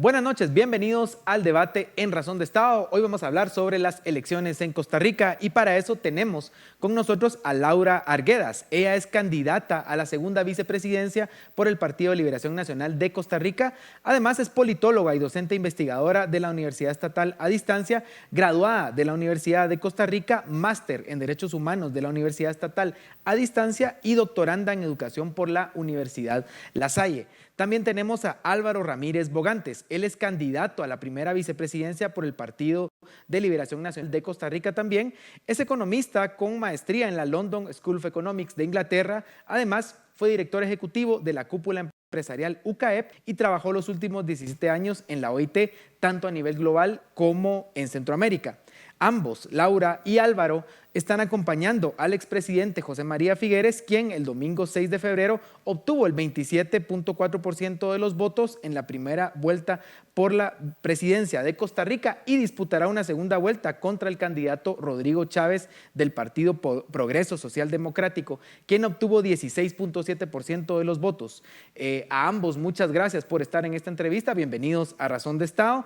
Buenas noches, bienvenidos al debate en Razón de Estado. Hoy vamos a hablar sobre las elecciones en Costa Rica y para eso tenemos con nosotros a Laura Arguedas. Ella es candidata a la segunda vicepresidencia por el Partido de Liberación Nacional de Costa Rica. Además es politóloga y docente investigadora de la Universidad Estatal a Distancia, graduada de la Universidad de Costa Rica, máster en Derechos Humanos de la Universidad Estatal a Distancia y doctoranda en Educación por la Universidad La Salle. También tenemos a Álvaro Ramírez Bogantes. Él es candidato a la primera vicepresidencia por el Partido de Liberación Nacional de Costa Rica también. Es economista con maestría en la London School of Economics de Inglaterra. Además, fue director ejecutivo de la cúpula empresarial UCAEP y trabajó los últimos 17 años en la OIT, tanto a nivel global como en Centroamérica. Ambos, Laura y Álvaro, están acompañando al expresidente José María Figueres, quien el domingo 6 de febrero obtuvo el 27.4% de los votos en la primera vuelta por la presidencia de Costa Rica y disputará una segunda vuelta contra el candidato Rodrigo Chávez del Partido Progreso Social Democrático, quien obtuvo 16.7% de los votos. A ambos, muchas gracias por estar en esta entrevista. Bienvenidos a Razón de Estado.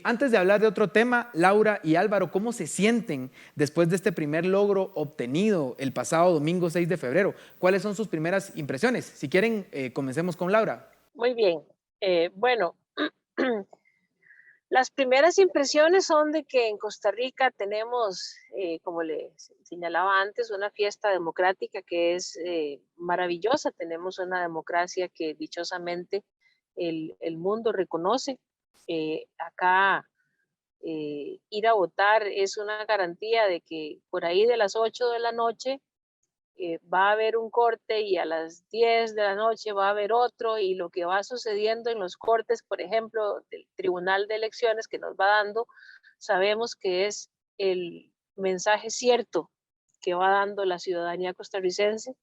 Antes de hablar de otro tema, Laura y Álvaro, ¿cómo se sienten después de este primer logro obtenido el pasado domingo 6 de febrero? ¿Cuáles son sus primeras impresiones? Si quieren, comencemos con Laura. Muy bien. Bueno, las primeras impresiones son de que en Costa Rica tenemos, como le señalaba antes, una fiesta democrática que es maravillosa. Tenemos una democracia que dichosamente el mundo reconoce. Acá ir a votar es una garantía de que por ahí de las 8 de la noche va a haber un corte y a las 10 de la noche va a haber otro, y lo que va sucediendo en los cortes, por ejemplo, del Tribunal de Elecciones que nos va dando, sabemos que es el mensaje cierto que va dando la ciudadanía costarricense,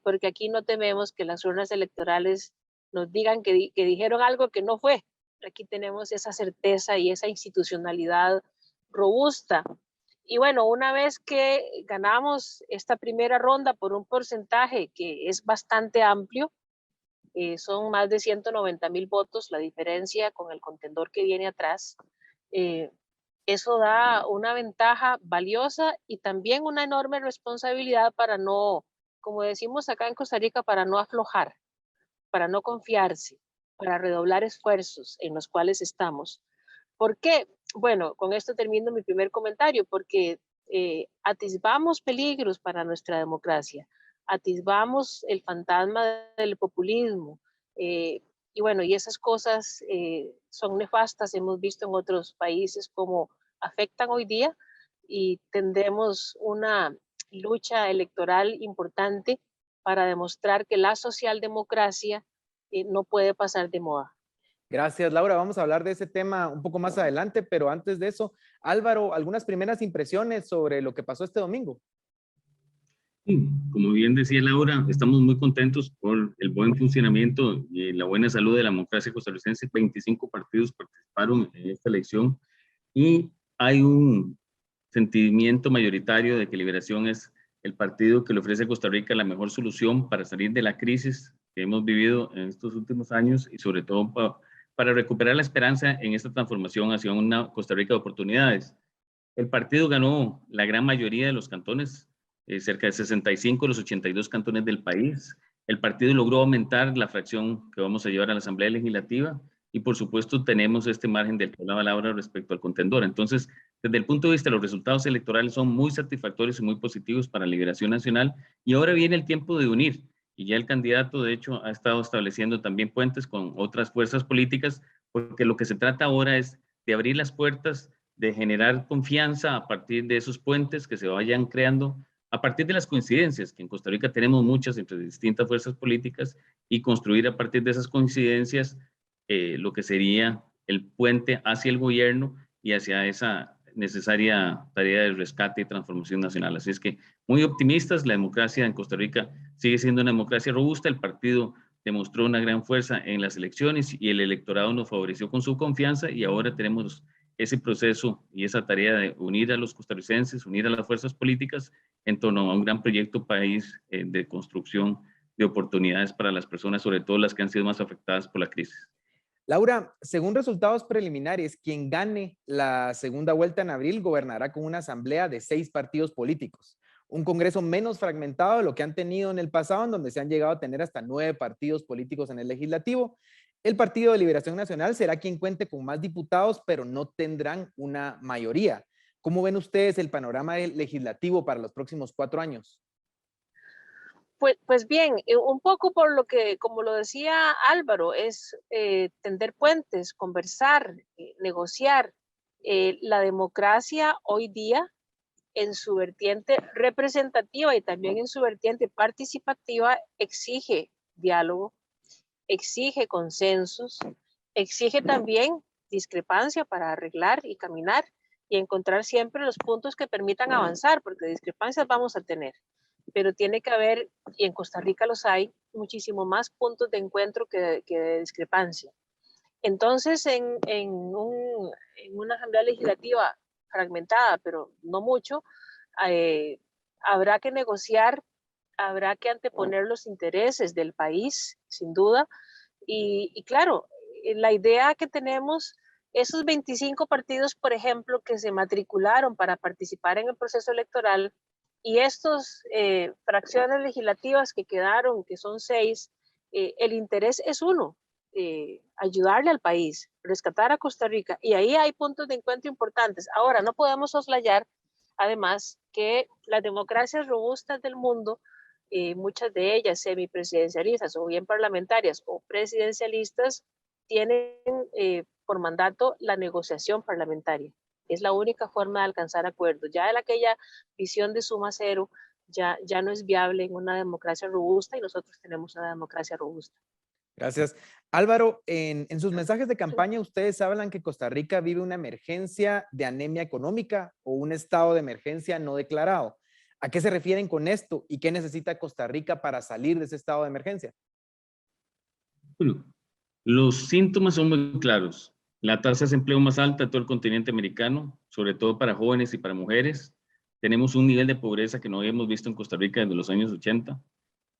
porque aquí no tememos que las urnas electorales nos digan que dijeron algo que no fue. Aquí tenemos esa certeza y esa institucionalidad robusta. Y bueno, una vez que ganamos esta primera ronda por un porcentaje que es bastante amplio, son más de 190,000 votos la diferencia con el contendor que viene atrás, eh, eso da una ventaja valiosa y también una enorme responsabilidad para no, como decimos acá en Costa Rica, para no aflojar, para no confiarse, para redoblar esfuerzos en los cuales estamos. ¿Por qué? Bueno, con esto termino mi primer comentario, porque atisbamos peligros para nuestra democracia, atisbamos el fantasma del populismo, y bueno, y esas cosas son nefastas, hemos visto en otros países cómo afectan hoy día, y tendremos una lucha electoral importante para demostrar que la socialdemocracia no puede pasar de moda. Gracias, Laura. Vamos a hablar de ese tema un poco más adelante, pero antes de eso, Álvaro, algunas primeras impresiones sobre lo que pasó este domingo. Sí, como bien decía Laura, estamos muy contentos por el buen funcionamiento y la buena salud de la democracia costarricense. 25 partidos participaron en esta elección y hay un sentimiento mayoritario de que Liberación es el partido que le ofrece a Costa Rica la mejor solución para salir de la crisis que hemos vivido en estos últimos años y sobre todo para recuperar la esperanza en esta transformación hacia una Costa Rica de oportunidades. El partido ganó la gran mayoría de los cantones, cerca de 65 de los 82 cantones del país. El partido logró aumentar la fracción que vamos a llevar a la Asamblea Legislativa y por supuesto tenemos este margen del que hablaba Laura respecto al contendor. Entonces, desde el punto de vista de los resultados electorales son muy satisfactorios y muy positivos para Liberación Nacional y ahora viene el tiempo de unir y ya el candidato de hecho ha estado estableciendo también puentes con otras fuerzas políticas porque lo que se trata ahora es de abrir las puertas, de generar confianza a partir de esos puentes que se vayan creando, a partir de las coincidencias, que en Costa Rica tenemos muchas entre distintas fuerzas políticas, y construir a partir de esas coincidencias lo que sería el puente hacia el gobierno y hacia esa necesaria tarea de rescate y transformación nacional. Así es que muy optimistas, la democracia en Costa Rica sigue siendo una democracia robusta, el partido demostró una gran fuerza en las elecciones y el electorado nos favoreció con su confianza y ahora tenemos ese proceso y esa tarea de unir a los costarricenses, unir a las fuerzas políticas en torno a un gran proyecto país de construcción de oportunidades para las personas, sobre todo las que han sido más afectadas por la crisis. Laura, según resultados preliminares, quien gane la segunda vuelta en abril gobernará con una asamblea de 6 partidos políticos. Un congreso menos fragmentado de lo que han tenido en el pasado, en donde se han llegado a tener hasta 9 partidos políticos en el legislativo. El Partido de Liberación Nacional será quien cuente con más diputados, pero no tendrán una mayoría. ¿Cómo ven ustedes el panorama legislativo para los próximos 4 años? Pues bien, un poco por lo que, como lo decía Álvaro, es tender puentes, conversar, negociar. La democracia hoy día, en su vertiente representativa y también en su vertiente participativa, exige diálogo, exige consensos, exige también discrepancia para arreglar y caminar y encontrar siempre los puntos que permitan avanzar, porque discrepancias vamos a tener, pero tiene que haber, y en Costa Rica los hay, muchísimo más puntos de encuentro que de discrepancia. Entonces, en una asamblea legislativa fragmentada, pero no mucho, eh, habrá que negociar, habrá que anteponer los intereses del país, sin duda, y claro, la idea que tenemos, esos 25 partidos, por ejemplo, que se matricularon para participar en el proceso electoral, y estas fracciones legislativas que quedaron, que son 6, el interés es uno, ayudarle al país, rescatar a Costa Rica, y ahí hay puntos de encuentro importantes. Ahora, no podemos soslayar, además, que las democracias robustas del mundo, muchas de ellas semipresidencialistas o bien parlamentarias o presidencialistas, tienen por mandato la negociación parlamentaria. Es la única forma de alcanzar acuerdos. Ya aquella visión de suma cero ya no es viable en una democracia robusta, y nosotros tenemos una democracia robusta. Gracias. Álvaro, en sus mensajes de campaña, ustedes hablan que Costa Rica vive una emergencia de anemia económica o un estado de emergencia no declarado. ¿A qué se refieren con esto y qué necesita Costa Rica para salir de ese estado de emergencia? Bueno, los síntomas son muy claros. La tasa de desempleo más alta de todo el continente americano, sobre todo para jóvenes y para mujeres. Tenemos un nivel de pobreza que no habíamos visto en Costa Rica desde los años 80,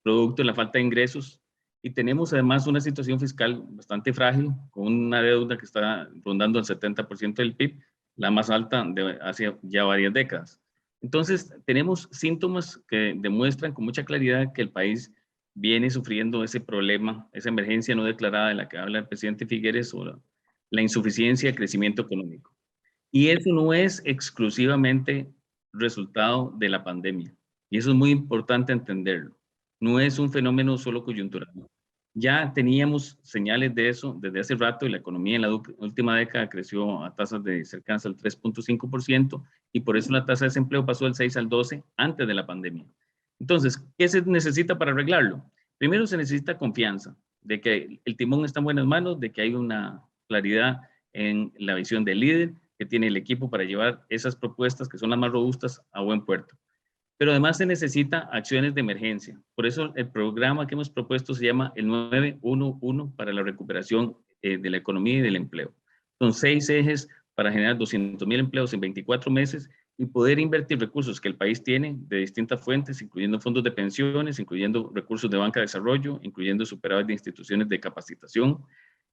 producto de la falta de ingresos. Y tenemos además una situación fiscal bastante frágil, con una deuda que está rondando el 70% del PIB, la más alta de hace ya varias décadas. Entonces, tenemos síntomas que demuestran con mucha claridad que el país viene sufriendo ese problema, esa emergencia no declarada de la que habla el presidente Figueres, o la insuficiencia de crecimiento económico. Y eso no es exclusivamente resultado de la pandemia. Y eso es muy importante entenderlo. No es un fenómeno solo coyuntural. Ya teníamos señales de eso desde hace rato, y la economía en la última década creció a tasas de cercanas al 3.5%, y por eso la tasa de desempleo pasó del 6 al 12 antes de la pandemia. Entonces, ¿qué se necesita para arreglarlo? Primero se necesita confianza de que el timón está en buenas manos, de que hay una claridad en la visión del líder, que tiene el equipo para llevar esas propuestas que son las más robustas a buen puerto. Pero además se necesita acciones de emergencia. Por eso el programa que hemos propuesto se llama el 911 para la recuperación de la economía y del empleo. Son 6 ejes para generar 200,000 empleos en 24 meses y poder invertir recursos que el país tiene de distintas fuentes, incluyendo fondos de pensiones, incluyendo recursos de banca de desarrollo, incluyendo superávit de instituciones de capacitación,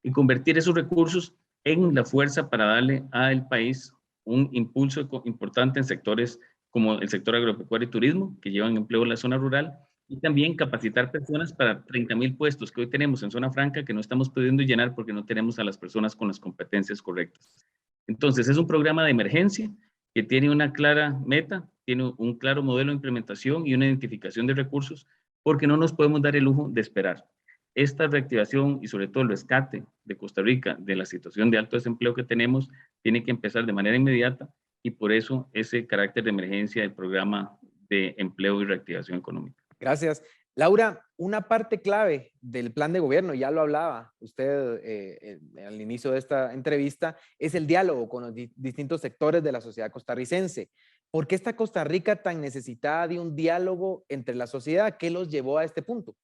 y convertir esos recursos en la fuerza para darle al país un impulso importante en sectores como el sector agropecuario y turismo, que llevan empleo en la zona rural, y también capacitar personas para 30,000 puestos que hoy tenemos en zona franca que no estamos pudiendo llenar porque no tenemos a las personas con las competencias correctas. Entonces, es un programa de emergencia que tiene una clara meta, tiene un claro modelo de implementación y una identificación de recursos, porque no nos podemos dar el lujo de esperar. Esta reactivación y sobre todo el rescate de Costa Rica de la situación de alto desempleo que tenemos tiene que empezar de manera inmediata, y por eso ese carácter de emergencia del programa de empleo y reactivación económica. Gracias. Laura, una parte clave del plan de gobierno, ya lo hablaba usted al inicio de esta entrevista, es el diálogo con los distintos sectores de la sociedad costarricense. ¿Por qué está Costa Rica tan necesitada de un diálogo entre la sociedad? ¿Qué los llevó a este punto?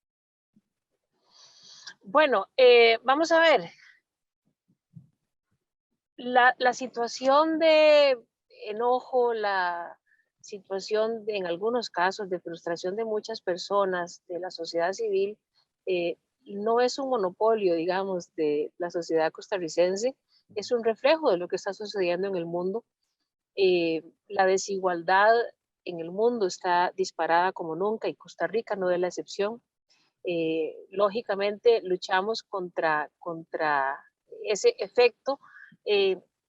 Bueno, vamos a ver. La situación de enojo, la situación en algunos casos de frustración de muchas personas de la sociedad civil, no es un monopolio, digamos, de la sociedad costarricense, es un reflejo de lo que está sucediendo en el mundo. La desigualdad en el mundo está disparada como nunca y Costa Rica no es la excepción. Lógicamente luchamos contra ese efecto.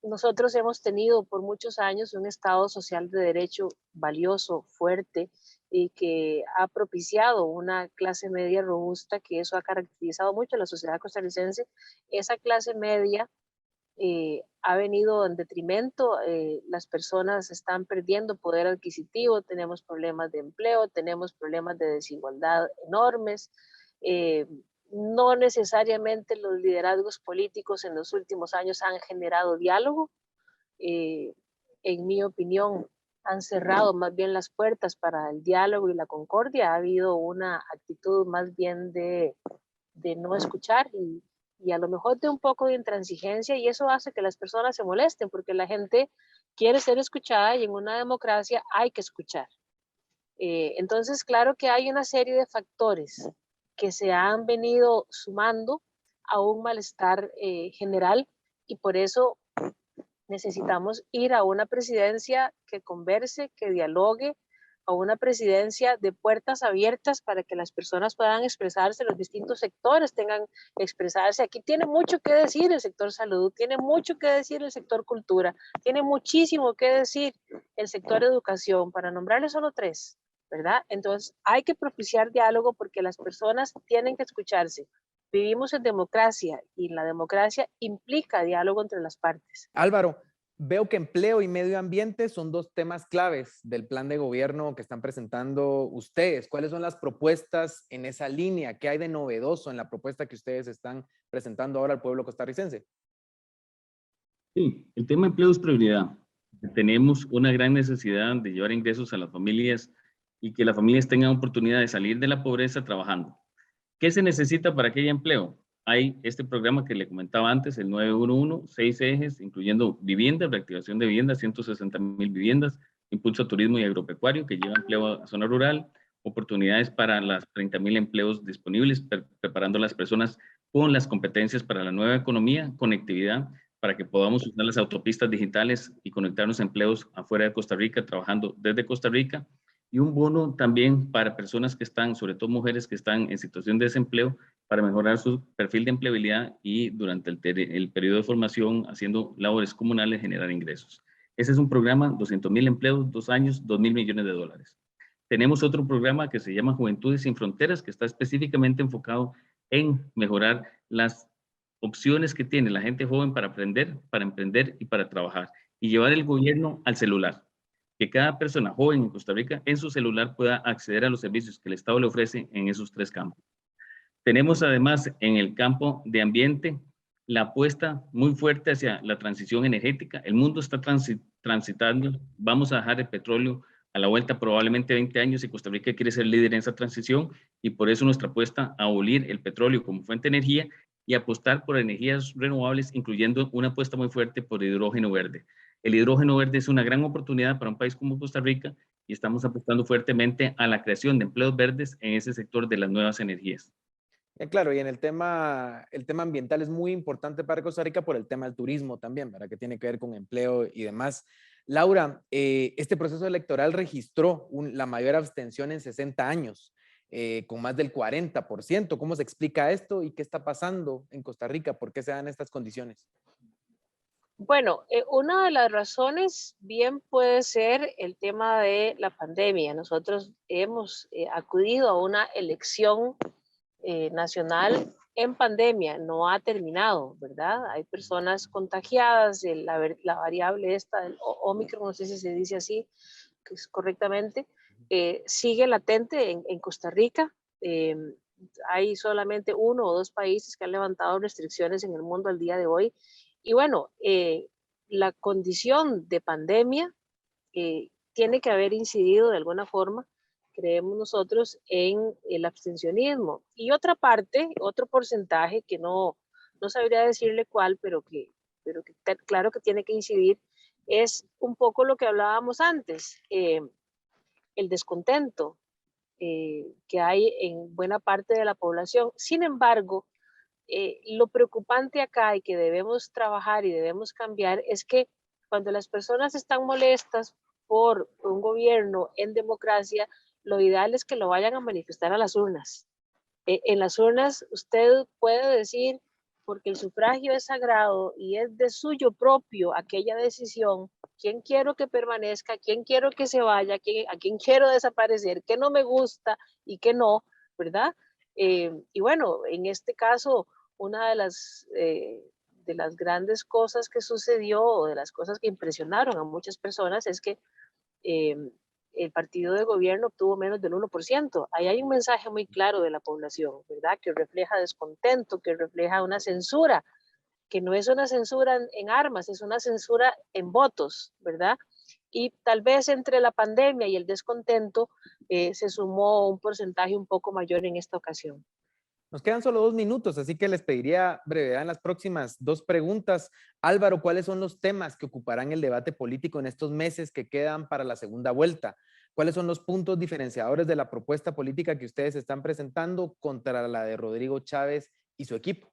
Nosotros hemos tenido por muchos años un Estado social de derecho valioso, fuerte, y que ha propiciado una clase media robusta, que eso ha caracterizado mucho a la sociedad costarricense. Esa clase media ha venido en detrimento, las personas están perdiendo poder adquisitivo, tenemos problemas de empleo, tenemos problemas de desigualdad enormes. eh, no necesariamente los liderazgos políticos en los últimos años han generado diálogo. eh, en mi opinión, han cerrado más bien las puertas para el diálogo y la concordia. Ha habido una actitud más bien de no escuchar y a lo mejor de un poco de intransigencia, y eso hace que las personas se molesten porque la gente quiere ser escuchada y en una democracia hay que escuchar. Entonces, claro que hay una serie de factores que se han venido sumando a un malestar general, y por eso necesitamos ir a una presidencia que converse, que dialogue, a una presidencia de puertas abiertas para que las personas puedan expresarse, los distintos sectores tengan que expresarse. Aquí tiene mucho que decir el sector salud, tiene mucho que decir el sector cultura, tiene muchísimo que decir el sector educación, para nombrarles solo tres, ¿verdad? Entonces hay que propiciar diálogo porque las personas tienen que escucharse. Vivimos en democracia y la democracia implica diálogo entre las partes. Álvaro, veo que empleo y medio ambiente son dos temas claves del plan de gobierno que están presentando ustedes. ¿Cuáles son las propuestas en esa línea? ¿Qué hay de novedoso en la propuesta que ustedes están presentando ahora al pueblo costarricense? Sí, el tema de empleo es prioridad. Tenemos una gran necesidad de llevar ingresos a las familias y que las familias tengan oportunidad de salir de la pobreza trabajando. ¿Qué se necesita para que haya empleo? Hay este programa que le comentaba antes, el 911, 6 ejes, incluyendo viviendas, reactivación de viviendas, 160,000 viviendas, impulso a turismo y agropecuario que lleva empleo a zona rural, oportunidades para las 30,000 empleos disponibles, preparando a las personas con las competencias para la nueva economía, conectividad, para que podamos usar las autopistas digitales y conectarnos a empleos afuera de Costa Rica, trabajando desde Costa Rica, y un bono también para personas que están, sobre todo mujeres que están en situación de desempleo, para mejorar su perfil de empleabilidad y durante el periodo de formación, haciendo labores comunales, generar ingresos. Ese es un programa, 200,000 empleos, 2 años, 2,000 millones de dólares. Tenemos otro programa que se llama Juventudes sin Fronteras, que está específicamente enfocado en mejorar las opciones que tiene la gente joven para aprender, para emprender y para trabajar, y llevar el gobierno al celular. Que cada persona joven en Costa Rica en su celular pueda acceder a los servicios que el Estado le ofrece en esos 3 campos. Tenemos además en el campo de ambiente la apuesta muy fuerte hacia la transición energética. El mundo está transitando, vamos a dejar el petróleo a la vuelta probablemente 20 años y Costa Rica quiere ser líder en esa transición, y por eso nuestra apuesta a abolir el petróleo como fuente de energía y apostar por energías renovables, incluyendo una apuesta muy fuerte por hidrógeno verde. El hidrógeno verde es una gran oportunidad para un país como Costa Rica y estamos apostando fuertemente a la creación de empleos verdes en ese sector de las nuevas energías. Claro, y en el tema ambiental es muy importante para Costa Rica por el tema del turismo también, ¿verdad? Que tiene que ver con empleo y demás. Laura, este proceso electoral registró la mayor abstención en 60 años, con más del 40%. ¿Cómo se explica esto y qué está pasando en Costa Rica? ¿Por qué se dan estas condiciones? Bueno, una de las razones bien puede ser el tema de la pandemia. Nosotros hemos acudido a una elección nacional en pandemia, no ha terminado, ¿verdad? Hay personas contagiadas, la variable esta del Omicron, no sé si se dice así, que es correctamente, sigue latente en Costa Rica. Eh, Hay solamente 1 o 2 países que han levantado restricciones en el mundo al día de hoy. Y bueno, la condición de pandemia tiene que haber incidido de alguna forma, creemos nosotros, en el abstencionismo. Y otra parte, otro porcentaje que no sabría decirle cuál, pero que claro que tiene que incidir, es un poco lo que hablábamos antes, el descontento. que hay en buena parte de la población. Sin embargo, lo preocupante acá y que debemos trabajar y debemos cambiar es que cuando las personas están molestas por un gobierno en democracia, lo ideal es que lo vayan a manifestar a las urnas. En las urnas usted puede decir, porque el sufragio es sagrado y es de suyo propio aquella decisión, quién quiero que permanezca, quién quiero que se vaya, a quién quiero desaparecer, qué no me gusta y qué no, ¿verdad? Y bueno, en este caso, una de las grandes cosas que sucedió o de las cosas que impresionaron a muchas personas es que eh, el partido de gobierno obtuvo menos del 1%. Ahí hay un mensaje muy claro de la población, ¿verdad? Que refleja descontento, que refleja una censura, que no es una censura en armas, es una censura en votos, ¿verdad? Y tal vez entre la pandemia y el descontento se sumó un porcentaje un poco mayor en esta ocasión. Nos quedan solo 2 minutos, así que les pediría brevedad en las próximas 2 preguntas. Álvaro, ¿cuáles son los temas que ocuparán el debate político en estos meses que quedan para la segunda vuelta? ¿Cuáles son los puntos diferenciadores de la propuesta política que ustedes están presentando contra la de Rodrigo Chávez y su equipo?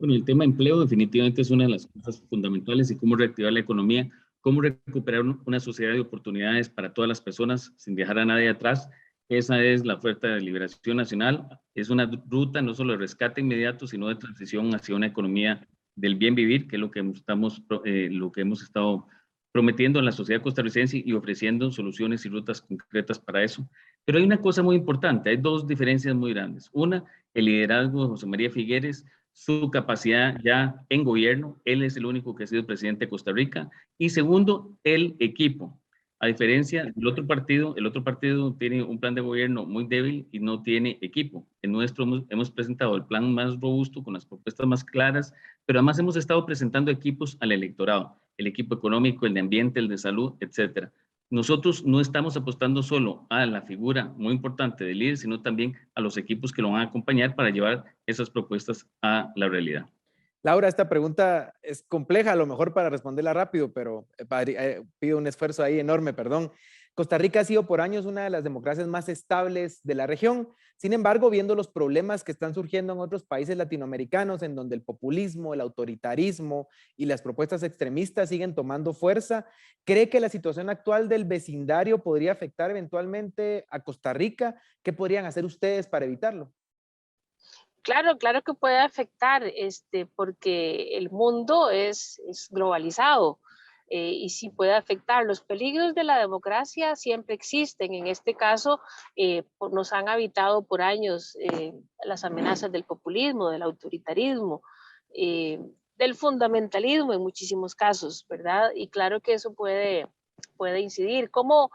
Bueno, el tema empleo definitivamente es una de las cosas fundamentales y cómo reactivar la economía, cómo recuperar una sociedad de oportunidades para todas las personas sin dejar a nadie atrás. Esa es la oferta de liberación nacional. Es una ruta no solo de rescate inmediato, sino de transición hacia una economía del bien vivir, que es lo que hemos estado prometiendo a la sociedad costarricense y ofreciendo soluciones y rutas concretas para eso. Pero hay una cosa muy importante, hay dos diferencias muy grandes. Una, el liderazgo de José María Figueres, su capacidad ya en gobierno, él es el único que ha sido presidente de Costa Rica, y segundo, el equipo. A diferencia del otro partido, el otro partido tiene un plan de gobierno muy débil y no tiene equipo. En nuestro hemos presentado el plan más robusto, con las propuestas más claras, pero además hemos estado presentando equipos al electorado, el equipo económico, el de ambiente, el de salud, etcétera. Nosotros no estamos apostando solo a la figura muy importante del líder, sino también a los equipos que lo van a acompañar para llevar esas propuestas a la realidad. Laura, esta pregunta es compleja, a lo mejor para responderla rápido, pero pido un esfuerzo ahí enorme, perdón. Costa Rica ha sido por años una de las democracias más estables de la región. Sin embargo, viendo los problemas que están surgiendo en otros países latinoamericanos, en donde el populismo, el autoritarismo y las propuestas extremistas siguen tomando fuerza, ¿cree que la situación actual del vecindario podría afectar eventualmente a Costa Rica? ¿Qué podrían hacer ustedes para evitarlo? Claro, claro que puede afectar, porque el mundo es globalizado y sí puede afectar. Los peligros de la democracia siempre existen. En este caso, nos han habitado por años las amenazas del populismo, del autoritarismo, del fundamentalismo en muchísimos casos, ¿verdad? Y claro que eso puede incidir. ¿Cómo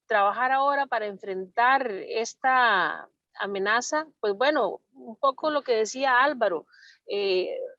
trabajar ahora para enfrentar esta amenaza? Pues bueno, un poco lo que decía Álvaro,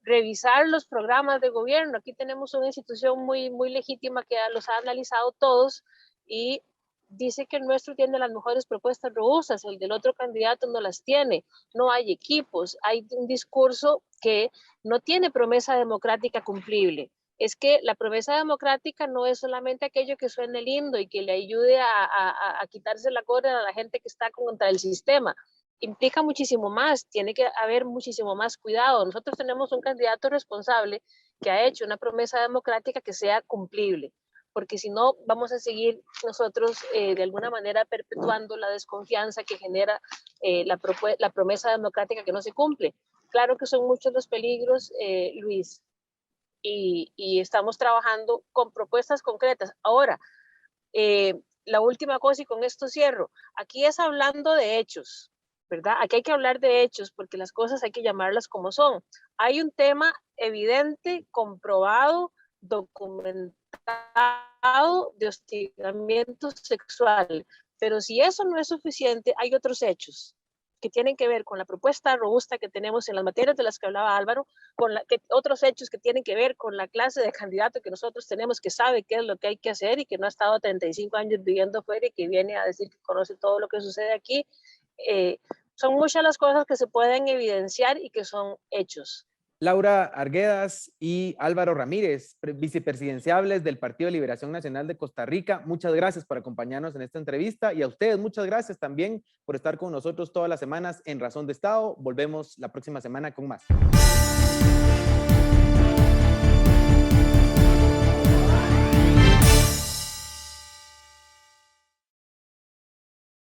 revisar los programas de gobierno. Aquí tenemos una institución muy legítima que los ha analizado todos y dice que el nuestro tiene las mejores propuestas robustas, el del otro candidato no las tiene, no hay equipos, hay un discurso que no tiene promesa democrática cumplible. Es que la promesa democrática no es solamente aquello que suene lindo y que le ayude a quitarse la cólera a la gente que está contra el sistema. Implica muchísimo más, tiene que haber muchísimo más cuidado. Nosotros tenemos un candidato responsable que ha hecho una promesa democrática que sea cumplible, porque si no vamos a seguir nosotros de alguna manera perpetuando la desconfianza que genera la promesa democrática que no se cumple. Claro que son muchos los peligros, Luis, y estamos trabajando con propuestas concretas. Ahora, la última cosa y con esto cierro, aquí es hablando de hechos, ¿verdad? Aquí hay que hablar de hechos porque las cosas hay que llamarlas como son. Hay un tema evidente, comprobado, documentado de hostigamiento sexual, pero si eso no es suficiente, hay otros hechos que tienen que ver con la propuesta robusta que tenemos en las materias de las que hablaba Álvaro, otros hechos que tienen que ver con la clase de candidato que nosotros tenemos, que sabe qué es lo que hay que hacer y que no ha estado 35 años viviendo afuera y que viene a decir que conoce todo lo que sucede aquí. Son muchas las cosas que se pueden evidenciar y que son hechos. Laura Arguedas y Álvaro Ramírez, vicepresidenciables del Partido de Liberación Nacional de Costa Rica. Muchas gracias por acompañarnos en esta entrevista y a ustedes muchas gracias también por estar con nosotros todas las semanas en Razón de Estado. Volvemos la próxima semana con más.